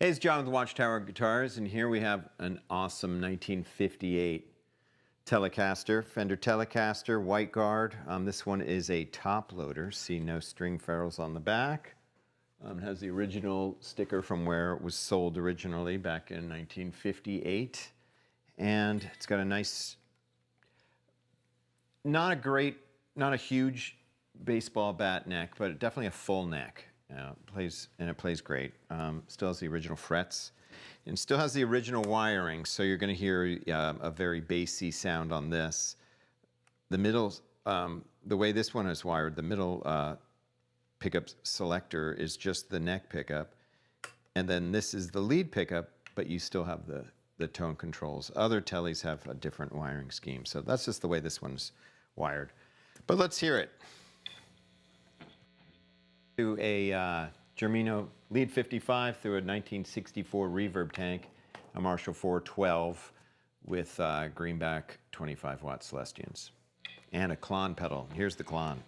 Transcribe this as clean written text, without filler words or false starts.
Hey, it's John with Watchtower Guitars, and here we have an awesome 1958 Telecaster, Fender Telecaster, white guard. This one is a top loader. See, no string ferrules on the back. It has the original sticker from where it was sold originally back in 1958. And it's got a nice, not a huge baseball bat neck, but definitely a full neck. It plays great. Still has the original frets and still has the original wiring, so you're going to hear a very bassy sound on this. The middle, the way this one is wired, the middle pickup selector is just the neck pickup, and then this is the lead pickup, but you still have the tone controls. Other Tellies have a different wiring scheme, so that's just the way this one's wired. But let's hear it. To a Germino lead 55 through a 1964 reverb tank, a Marshall 412 with greenback 25 watt Celestians, and a Klon pedal. Here's the Klon.